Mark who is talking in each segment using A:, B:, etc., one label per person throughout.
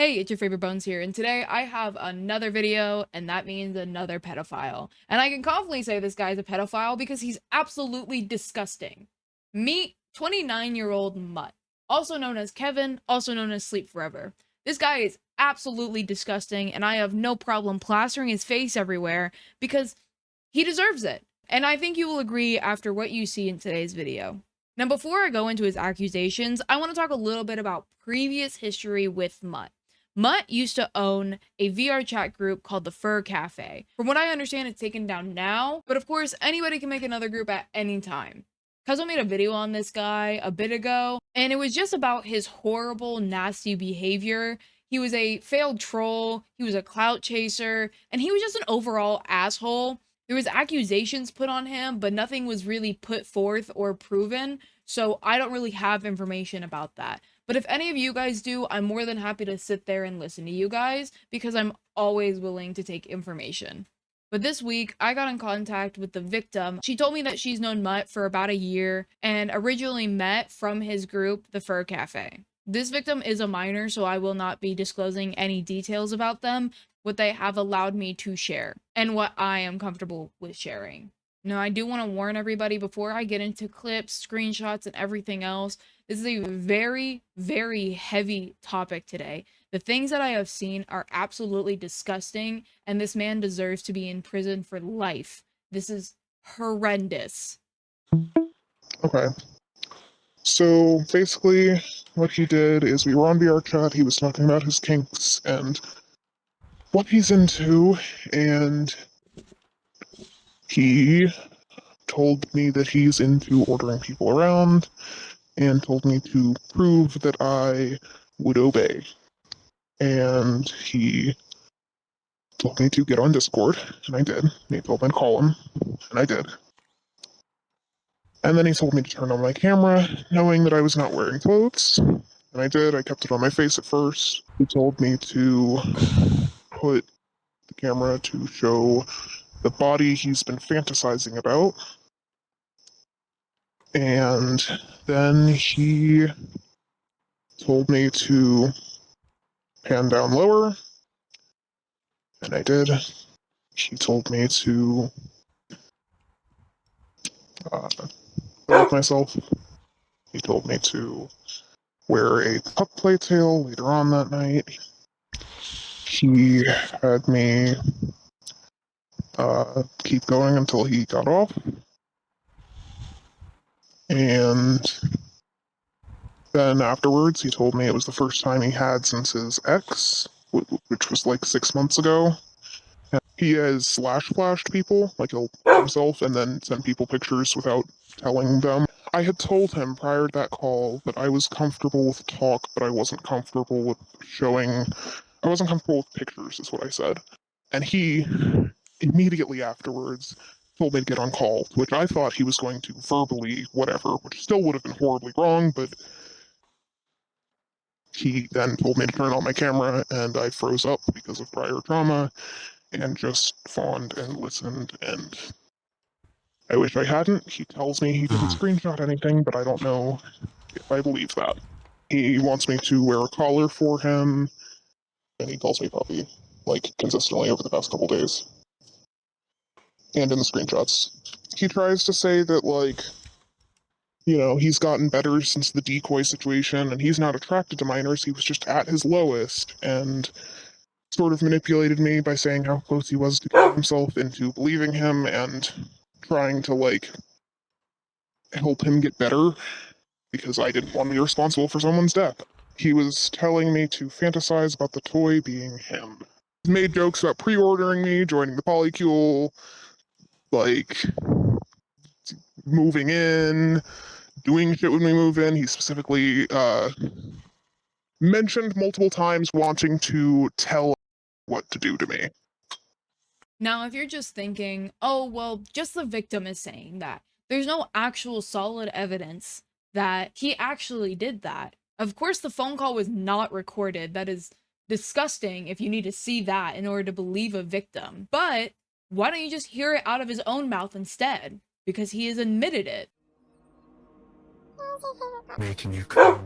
A: Hey, it's your favorite Bones here, and today I have another video, and that means another pedophile. And I can confidently say this guy's a pedophile because he's absolutely disgusting. Meet 29-year-old Mutt, also known as Kevin, also known as Sleep Forever. This guy is absolutely disgusting, and I have no problem plastering his face everywhere because he deserves it. And I think you will agree after what you see in today's video. Now, before I go into his accusations, I want to talk a little bit about previous history with Mutt. Mutt used to own a VR chat group called the Fur Cafe. From what I understand, it's taken down now, but of course, anybody can make another group at any time. Cuzzo made a video on this guy a bit ago, and it was just about his horrible, nasty behavior. He was a failed troll, he was a clout chaser, and he was just an overall asshole. There was accusations put on him, but nothing was really put forth or proven, so I don't really have information about that. But if any of you guys do, I'm more than happy to sit there and listen to you guys because I'm always willing to take information. But this week, I got in contact with the victim. She told me that she's known Mutt for about a year and originally met from his group, the Fur Cafe. This victim is a minor, so I will not be disclosing any details about them, what they have allowed me to share, and what I am comfortable with sharing. Now, I do want to warn everybody before I get into clips, screenshots, and everything else. This is a very, very heavy topic today. The things that I have seen are absolutely disgusting, and this man deserves to be in prison for life. This is horrendous.
B: Okay. So basically, what he did is we were on VR chat, he was talking about his kinks and what he's into, and he told me that he's into ordering people around and told me to prove that I would obey. And he told me to get on Discord, and I did. He told me to call him, and I did. And then he told me to turn on my camera, knowing that I was not wearing clothes. And I did. I kept it on my face at first. He told me to put the camera to show the body he's been fantasizing about. And then he told me to pan down lower. And I did. He told me to with myself. He told me to wear a pup playtail later on that night. He had me keep going until he got off. And then afterwards, he told me it was the first time he had since his ex, which was like 6 months ago. And he has flashed people, like he'll himself and then send people pictures without telling them. I had told him prior to that call that I was comfortable with talk, but I wasn't comfortable with showing. I wasn't comfortable with pictures, is what I said. And he immediately afterwards told me to get on call, which I thought he was going to verbally whatever, which still would have been horribly wrong, but he then told me to turn on my camera, and I froze up because of prior trauma, and just fawned and listened, and I wish I hadn't. He tells me he didn't screenshot anything, but I don't know if I believe that. He wants me to wear a collar for him, and he calls me puppy, like, consistently over the past couple days. And in the screenshots. He tries to say that, like, you know, he's gotten better since the Decoy situation, and he's not attracted to minors, he was just at his lowest, and sort of manipulated me by saying how close he was to getting himself into believing him, and trying to, like, help him get better, because I didn't want to be responsible for someone's death. He was telling me to fantasize about the toy being him. He made jokes about pre-ordering me, joining the polycule, like, moving in, doing shit when we move in. He specifically mentioned multiple times wanting to tell what to do to me.
A: Now, if you're just thinking, oh, well, just the victim is saying that, there's no actual solid evidence that he actually did that. Of course, the phone call was not recorded. That is disgusting if you need to see that in order to believe a victim. But why don't you just hear it out of his own mouth instead? Because he has admitted it.
C: Making you come.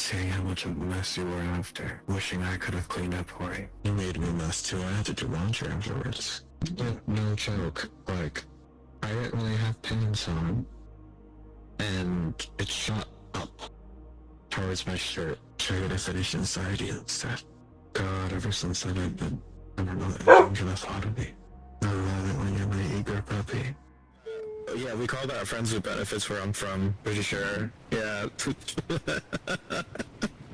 C: seeing how much of a mess you were after, wishing I could have cleaned up for you. You made me a mess too. I had to do laundry afterwards. But no joke, like, I didn't really have pants on, and it shot up towards my shirt. Sure, I said he should inside you instead. God, ever since then I've been not enjoying the thought of me. I love it when you're my eager puppy. Yeah, we call that friends with benefits where I'm from, pretty sure. Yeah.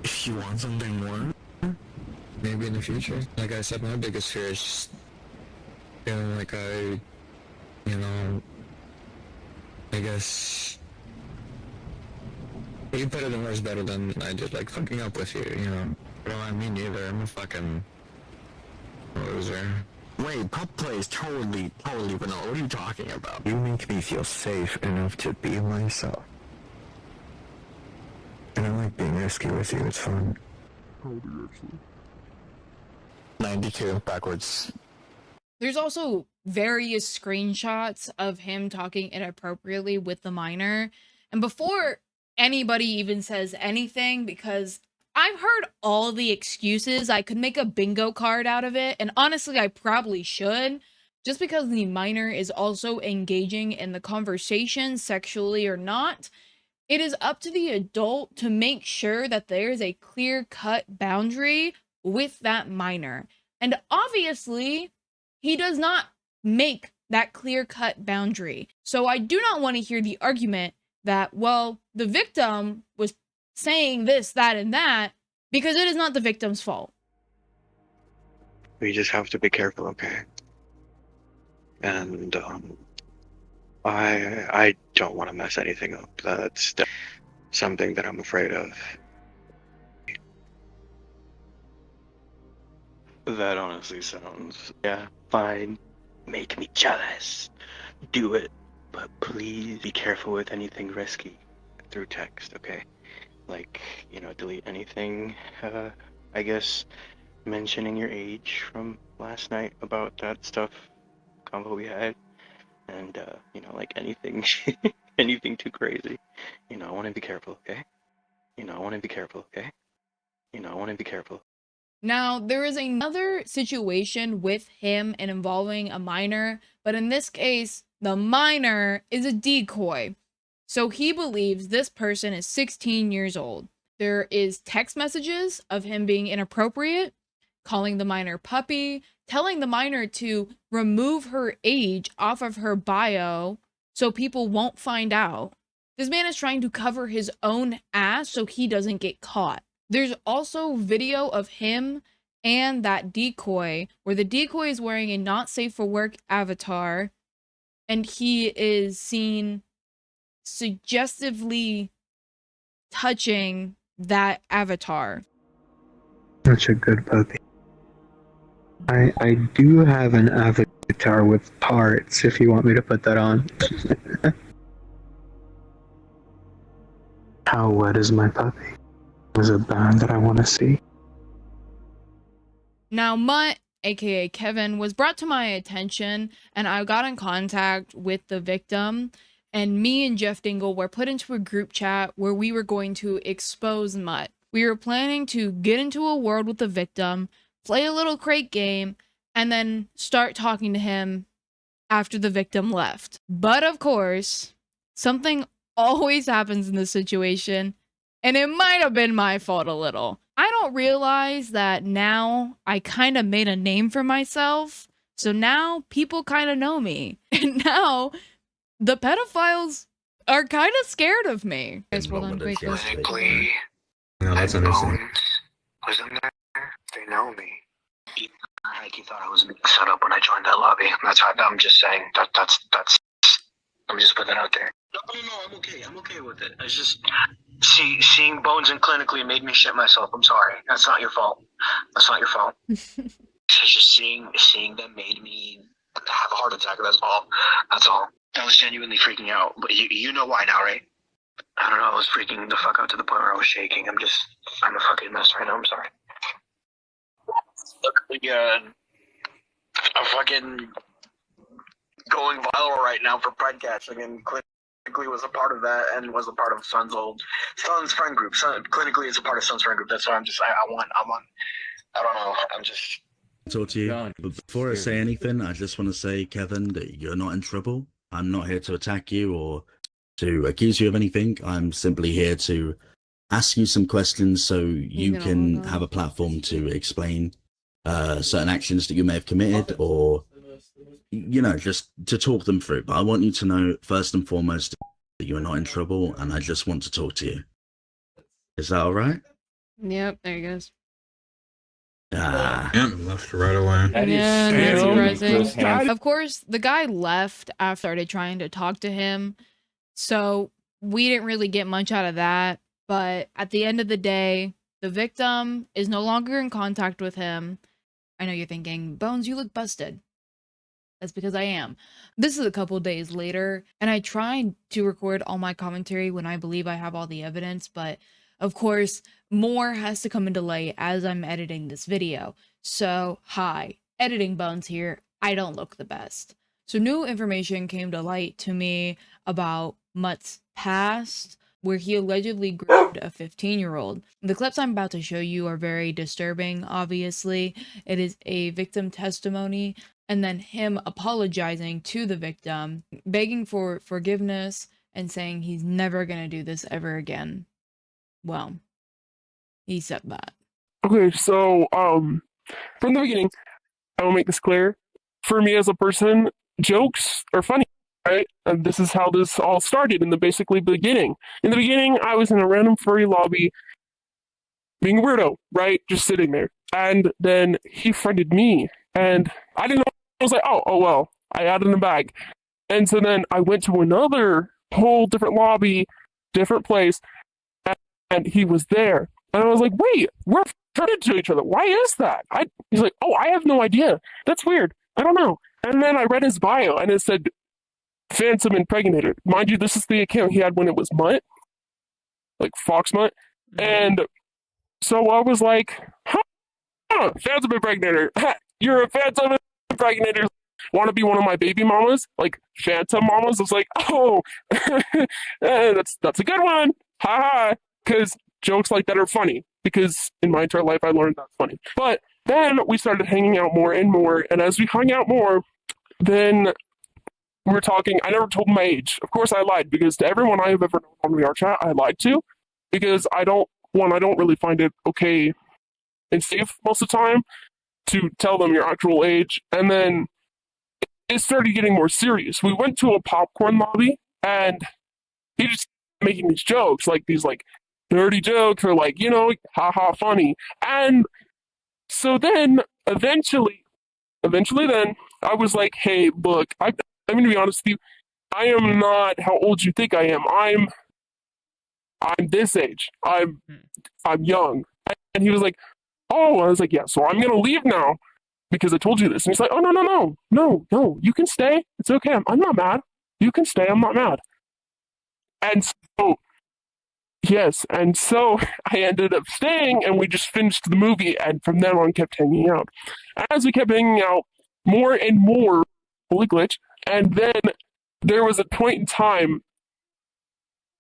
C: If you want something more, maybe in the future. Like I said, my biggest fear is just feeling like I guess you put it in words better than I did, like fucking up with you, you know. Well, I mean, neither. I'm a fucking loser. Wait, pup play is totally vanilla. What are you talking about? You make me feel safe enough to be myself. And I like being risky with you, it's fun.
B: How old are you actually?
C: 92, backwards.
A: There's also various screenshots of him talking inappropriately with the minor. And before anybody even says anything, because I've heard all the excuses, I could make a bingo card out of it. And honestly, I probably should. Just because the minor is also engaging in the conversation, sexually or not, it is up to the adult to make sure that there is a clear-cut boundary with that minor. And obviously, he does not make that clear-cut boundary. So I do not want to hear the argument that, well, the victim was saying this, that, and that, because it is not the victim's fault.
D: We just have to be careful, okay? And I don't want to mess anything up. That's something that I'm afraid of. That honestly sounds, yeah, fine. Make me jealous. Do it. But please be careful with anything risky through text, okay? Like, delete anything, I guess, mentioning your age from last night about that stuff convo we had. And, like anything, anything too crazy. I want to be careful, okay? I want to be careful, okay? I want to be careful.
A: Now, there is another situation with him and involving a minor, but in this case, the minor is a decoy. So he believes this person is 16 years old. There is text messages of him being inappropriate, calling the minor puppy, telling the minor to remove her age off of her bio so people won't find out. This man is trying to cover his own ass so he doesn't get caught. There's also video of him and that decoy where the decoy is wearing a not safe for work avatar and he is seen suggestively touching that avatar.
E: Such a good puppy. I do have an avatar with parts if you want me to put that on. How wet is my puppy? Is it bad that I want to see?
A: Now, Mutt, aka Kevin, was brought to my attention and I got in contact with the victim, and me and Jeff Dingle were put into a group chat where we were going to expose Mutt. We were planning to get into a world with the victim, play a little crate game, and then start talking to him after the victim left. But of course, something always happens in this situation, and it might have been my fault a little. I don't realize that now I kind of made a name for myself, so now people kind of know me. And now the pedophiles are kind of scared of me. Guys, hold on, wait,
D: Technically,
C: No, that's understandable.
D: was in there. They know me. He thought I was being set up when I joined that lobby. That's why I'm just saying that's. Let me just put that out there. No, I'm okay. I'm okay with it. It's just seeing Bones in clinically made me shit myself. I'm sorry. That's not your fault. That's not your fault. It's just seeing them made me have a heart attack. That's all. That's all. I was genuinely freaking out. But you know why now, right? I don't know. I was freaking the fuck out to the point where I was shaking. I'm a fucking mess right now. I'm sorry. Look, I'm fucking going viral right now for Pride Catch. clinically was a part of that and was a part of Sun's friend group. Clinically is a part of Sun's friend group. That's why I don't know. I'm just
F: talk to you. But before I say anything, I just want to say, Kevin, that you're not in trouble. I'm not here to attack you or to accuse you of anything. I'm simply here to ask you some questions so you can have a platform to explain certain actions that you may have committed, or just to talk them through. But I want you to know first and foremost that you are not in trouble, and I just want to talk to you. Is that all right?
A: Yep, there he goes.
C: Left right away.
A: Yeah, that's surprising. Of course, the guy left after I started trying to talk to him, so we didn't really get much out of that. But at the end of the day, the victim is no longer in contact with him. I know you're thinking, Bones, you look busted. That's because I am. This is a couple days later, and I tried to record all my commentary when I believe I have all the evidence, but of course, more has to come into light as I'm editing this video. So, hi, Editing Bones here. I don't look the best. So new information came to light to me about Mutt's past, where he allegedly groomed a 15-year-old. The clips I'm about to show you are very disturbing, obviously. It is a victim testimony, and then him apologizing to the victim, begging for forgiveness, and saying he's never gonna do this ever again. Well, he said that.
B: Okay, so from the beginning, I will make this clear. For me as a person, jokes are funny, right? And this is how this all started in the beginning. In the beginning, I was in a random furry lobby, being a weirdo, right? Just sitting there. And then he friended me, and I didn't know. I was like, oh well, I added him back. And so then I went to another whole different lobby, different place, and he was there. And I was like, wait, we're friended to each other. Why is that? He's like, oh, I have no idea. That's weird. I don't know. And then I read his bio, and it said, Phantom Impregnator. Mind you, this is the account he had when it was Mutt, like Fox Mutt. And so I was like, Phantom Impregnator. You're a Phantom Impregnator. Want to be one of my baby mamas? Like Phantom mamas? I was like, oh, that's a good one. Ha ha. Because jokes like that are funny. Because in my entire life, I learned that's funny. But then we started hanging out more and more. And as we hung out more, then we were talking. I never told my age. Of course, I lied, because to everyone I have ever known on VR chat, I lied to, because I don't really find it okay and safe most of the time to tell them your actual age. And then it started getting more serious. We went to a popcorn lobby, and he just making these jokes, like these like dirty jokes, or like, haha funny. And so then eventually then I was like, hey, look, I'm going to be honest with you. I am not how old you think I am. I'm this age. I'm young. And he was like, oh, I was like, yeah, so I'm going to leave now because I told you this. And he's like, oh, no, you can stay. It's okay. I'm not mad. You can stay. I'm not mad. And so, yes. And so I ended up staying, and we just finished the movie. And from then on, kept hanging out. As we kept hanging out more and more, holy glitch. And then there was a point in time,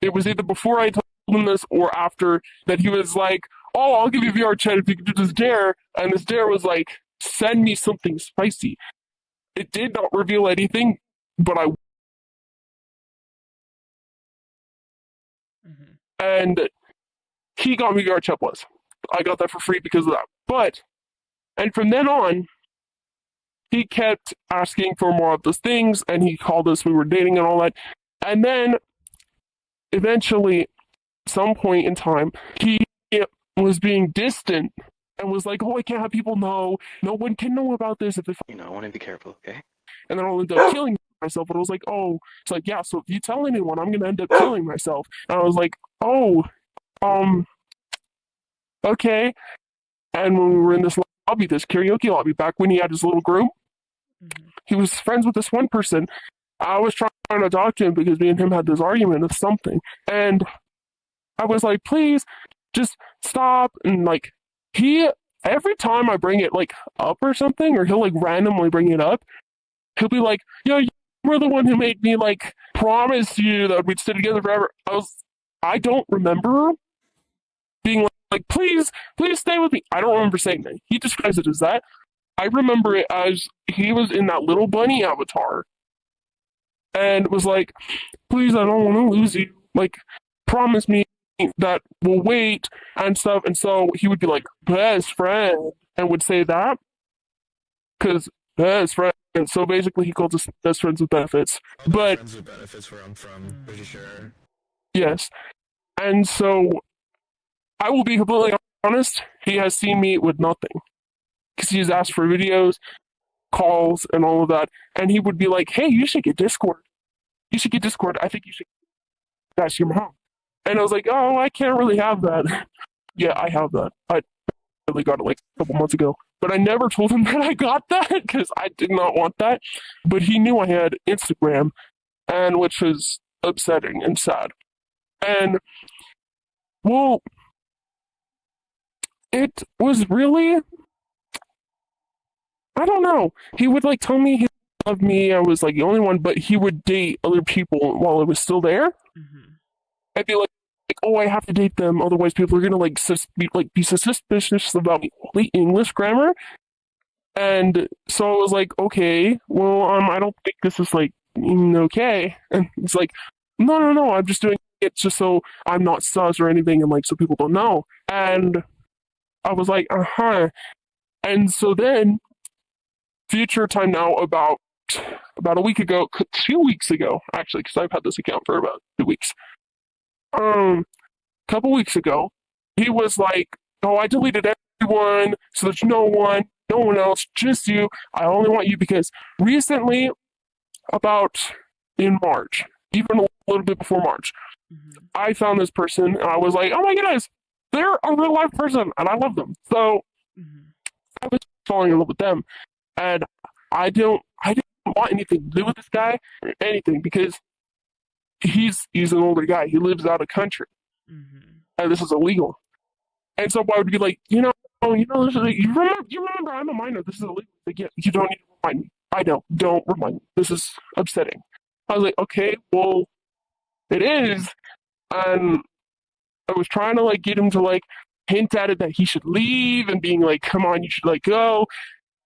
B: it was either before I told him this or after, that he was like, oh, I'll give you VR chat if you can do this dare. And this dare was like, send me something spicy. It did not reveal anything, but and he got me VR chat plus. I got that for free because of that. And from then on, he kept asking for more of those things, and he called us, we were dating and all that. And then, eventually, some point in time, he was being distant and was like, oh, I can't have people know. No one can know about this. If
D: I want to be careful, okay?
B: And then I'll end up killing myself. But I was like, oh, it's like, yeah, so if you tell anyone, I'm going to end up killing myself. And I was like, oh, okay. And when we were in this lobby, this karaoke lobby, back when he had his little groom, he was friends with this one person. I was trying to talk to him because me and him had this argument of something. And I was like, please, just stop. And like, every time I bring it like up or something, or he'll like randomly bring it up, he'll be like, yo, you were the one who made me like promise you that we'd stay together forever. I don't remember being like, please stay with me. I don't remember saying that. He describes it as that. I remember it as he was in that little bunny avatar and was like, please, I don't want to lose you. Like, promise me that we'll wait and stuff. And so he would be like, best friend, and would say that because best friend. And so basically, he calls us best friends with benefits. But
C: friends with benefits where I'm from, pretty sure.
B: yes. And so I will be completely honest, he has seen me with nothing. Because he has asked for videos, calls, and all of that. And he would be like, hey, you should get Discord. You should get Discord. I think you should ask your mom. And I was like, oh, I can't really have that. Yeah, I have that. I really got it like a couple months ago. But I never told him that I got that because I did not want that. But he knew I had Instagram, and which was upsetting and sad. And, well, it was really, I don't know. He would like tell me he loved me. I was like the only one, but he would date other people while I was still there.
G: Mm-hmm.
B: I'd be like, oh, I have to date them, otherwise people are gonna be suspicious about me English grammar. And so I was like, okay, well, I don't think this is like okay. And it's like, no, I'm just doing it just so I'm not sus or anything, and like so people don't know. And I was like, and so then, future time now, about a week ago, 2 weeks ago, actually, because I've had this account for about 2 weeks. Couple weeks ago, he was like, oh, I deleted everyone, so there's no one else, just you. I only want you because recently, about in March, even a little bit before March, I found this person, and I was like, oh my goodness, they're a real life person, and I love them. So I was falling in love with them, and I didn't want anything to do with this guy or anything because he's an older guy. He lives out of country, and this is illegal. And so I would be like, this is, you remember I'm a minor. This is illegal. Like, yeah, you don't need to remind me. I don't remind me. This is upsetting. I was like, okay, well, it is, and I was trying to like get him to like hint at it that he should leave and being like, come on, you should like go,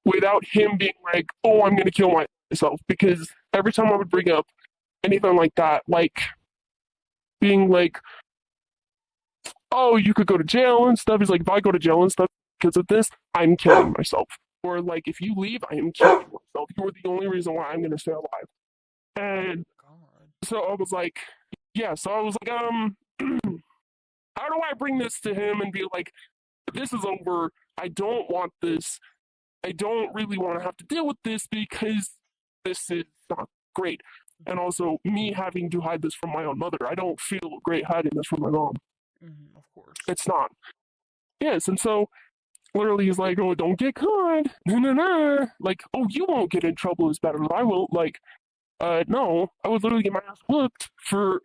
B: without him being like, oh, I'm gonna kill myself. Because every time I would bring up anything like that, like being like, oh, you could go to jail and stuff. He's like, if I go to jail and stuff because of this, I'm killing myself. Or like, if you leave, I am killing myself. You're the only reason why I'm gonna stay alive. And so I was like, how do I bring this to him and be like, this is over. I don't want this. I don't really want to have to deal with this because this is not great. And also, me having to hide this from my own mother. I don't feel great hiding this from my mom.
G: Of course.
B: It's not. Yes, and so literally he's like, oh, don't get caught. No. Like, oh, you won't get in trouble as bad as I will. Like, no, I would literally get my ass whooped for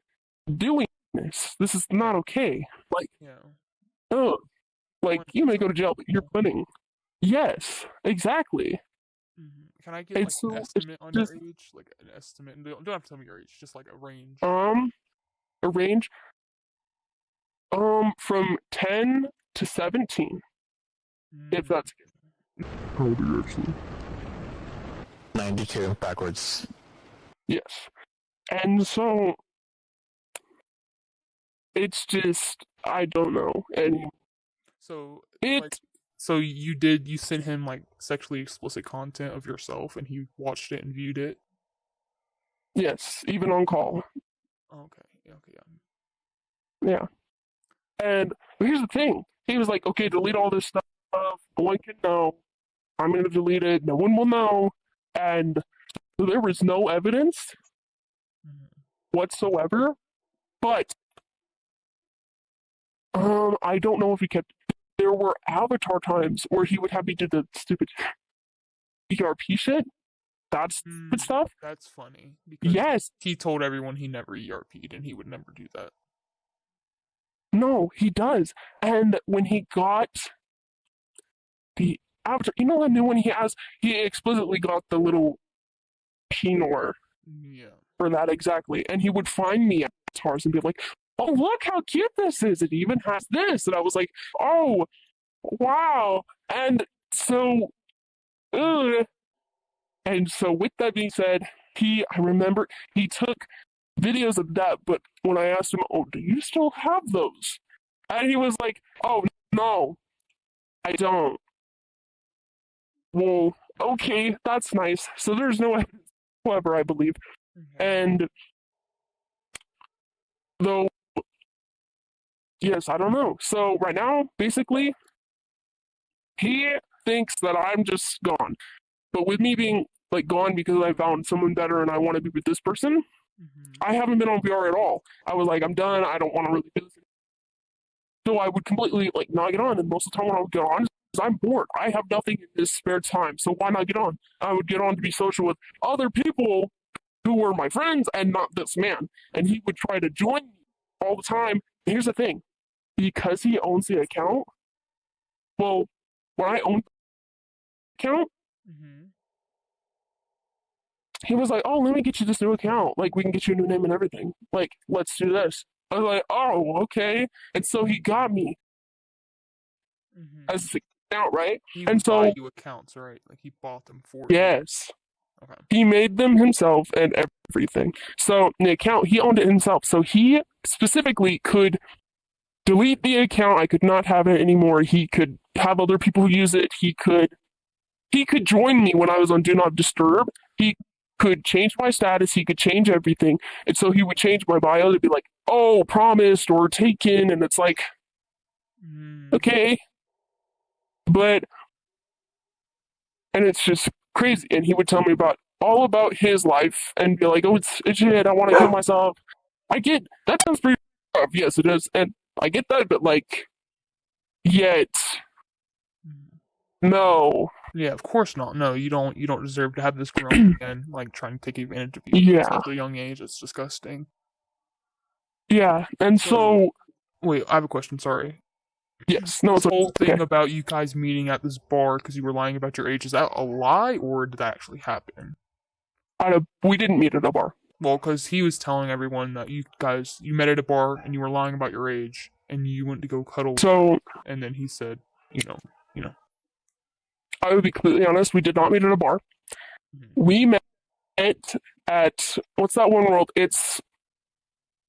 B: doing this. This is not okay. Like, oh, like, you may go to jail, but you're winning. Yes, exactly.
G: Can I get like an estimate on your age? Like an estimate? Don't have to tell me your age, just like a range.
B: A range? From 10 to 17. If that's how old are you actually?
C: 92, backwards.
B: Yes. And so it's just, I don't know. And
G: so you sent him like sexually explicit content of yourself and he watched it and viewed it?
B: Yes, even on call.
G: Okay,
B: yeah. And here's the thing. He was like, okay, delete all this stuff. No one can know. I'm going to delete it. No one will know. And so there was no evidence whatsoever. But I don't know if he kept. There were avatar times where he would have me do the stupid ERP shit. That's stupid stuff.
G: That's funny. Because
B: yes.
G: He told everyone he never ERP'd and he would never do that.
B: No, he does. And when he got the avatar, you know the new one he has? He explicitly got the little Pinor.
G: Yeah.
B: for that exactly. And he would find me at guitars and be like, "Oh, look how cute this is! It even has this." And I was like, "Oh, wow!" And so, ugh. And so, with that being said, I remember he took videos of that. But when I asked him, "Oh, do you still have those?" And he was like, "Oh, no, I don't." Well, okay, that's nice. So there's no evidence whatsoever, I believe. And though, yes, I don't know. So right now, basically, he thinks that I'm just gone. But with me being like gone because I found someone better and I want to be with this person, I haven't been on VR at all. I was like, I'm done. I don't want to really do this. So I would completely like not get on. And most of the time when I would get on, because I'm bored. I have nothing in this spare time. So why not get on? I would get on to be social with other people who were my friends and not this man. And he would try to join me all the time. Here's the thing, because he owns the account, well, when I owned the account, he was like, "Oh, let me get you this new account. Like, we can get you a new name and everything. Like, let's do this." I was like, "Oh, okay." And so he got me as the account, right?
G: He
B: And
G: would
B: so,
G: buy you accounts, right? Like he bought them for you.
B: yes,
G: Okay.
B: he made them himself and everything. So the account, he owned it himself. So he specifically could delete the account. I could not have it anymore. He could have other people use it. He could join me when I was on Do Not Disturb. He could change my status. He could change everything. And so he would change my bio to be like, "Oh, promised" or "taken." And it's like, okay. But, and it's just crazy. And he would tell me all about his life and be like, "Oh, it's shit. I want to kill myself." I get, that sounds pretty rough. Yes, it is. And I get that, but like, yet, no.
G: Yeah, of course not. No, you don't deserve to have this grown man like trying to take advantage of you
B: Yeah.
G: at such a young age. It's disgusting.
B: Yeah. And so
G: wait, I have a question, sorry.
B: yes, no,
G: This
B: it's
G: whole thing
B: okay.
G: about you guys meeting at this bar because you were lying about your age, is that a lie or did that actually happen?
B: We didn't meet at a bar.
G: Well, because he was telling everyone that you met at a bar and you were lying about your age and you went to go cuddle.
B: So,
G: and then he said, you know.
B: I would be completely honest, we did not meet at a bar. We met at, what's that one world? It's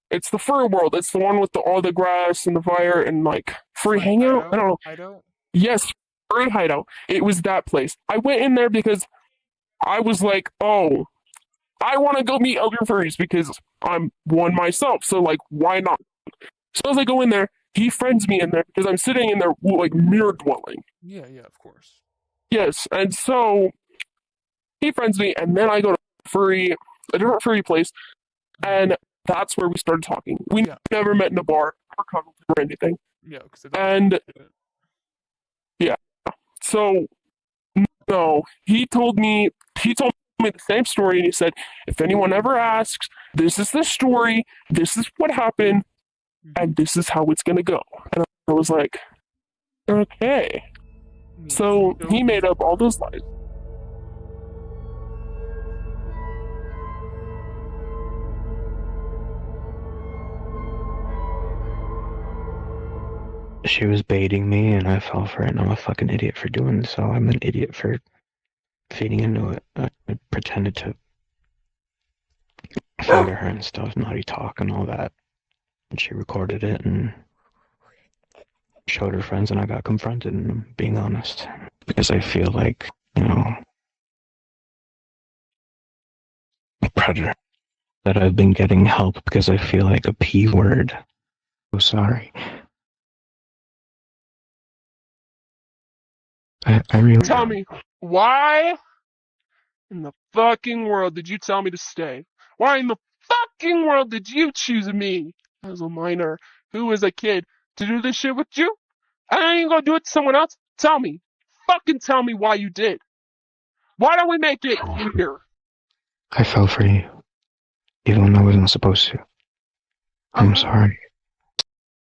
B: the fur world. It's the one with all the grass and the fire and like furry hangout. I don't know.
G: Hideout?
B: Yes, furry hideout. It was that place. I went in there because I was like, oh, I want to go meet other furries because I'm one myself. So like, why not? So as I go in there, he friends me in there because I'm sitting in there like mirror dwelling.
G: Yeah, of course.
B: Yes, and so he friends me, and then I go to a different furry place, and that's where we started talking. We never met in a bar or cuddled or anything.
G: Yeah, because
B: and yeah, so no, he told me the same story, and he said, if anyone ever asks, this is the story, this is what happened, and this is how it's gonna go. And I was like, okay. So he made up all those lies.
E: She was baiting me and I fell for it, and I'm a fucking idiot for doing so. I'm an idiot for feeding into it. I pretended to flatter her and stuff, naughty talk and all that. And she recorded it and showed her friends, and I got confronted, and I'm being honest. Because I feel like, a predator. That I've been getting help because I feel like a P word. Oh, sorry. I really...
B: Tell me, why in the fucking world did you tell me to stay? Why in the fucking world did you choose me as a minor who was a kid to do this shit with you? I ain't gonna do it to someone else. Tell me. Fucking tell me why you did. Why don't we make it clear?
E: I fell for you. Even when I wasn't supposed to. I'm sorry.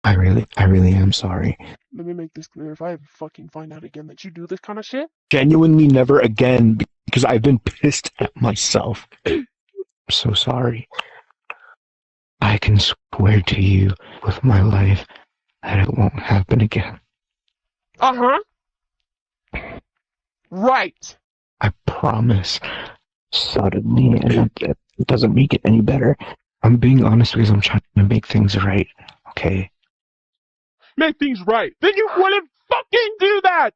E: I really am sorry.
B: Let me make this clear. If I ever fucking find out again that you do this kind of shit,
E: Genuinely never again, because I've been pissed at myself. so sorry. I can swear to you with my life that it won't happen again.
B: Uh-huh. Right.
E: I promise. Suddenly, and it doesn't make it any better. I'm being honest because I'm trying to make things right, okay?
B: Make things right. Then you wouldn't fucking do that!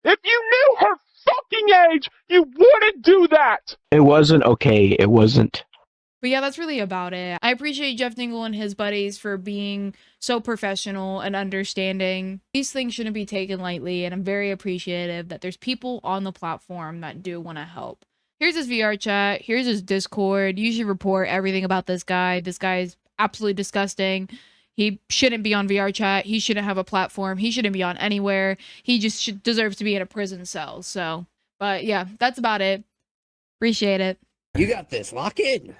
B: If you knew her fucking age, you wouldn't do that!
E: It wasn't okay. It wasn't.
A: But yeah, that's really about it. I appreciate Jeff Dingle and his buddies for being so professional and understanding. These things shouldn't be taken lightly, and I'm very appreciative that there's people on the platform that do want to help. Here's his VR chat. Here's his Discord. You should report everything about this guy. This guy is absolutely disgusting. He shouldn't be on VR chat. He shouldn't have a platform. He shouldn't be on anywhere. He just deserves to be in a prison cell. So, but yeah, that's about it. Appreciate it.
H: You got this. Lock in.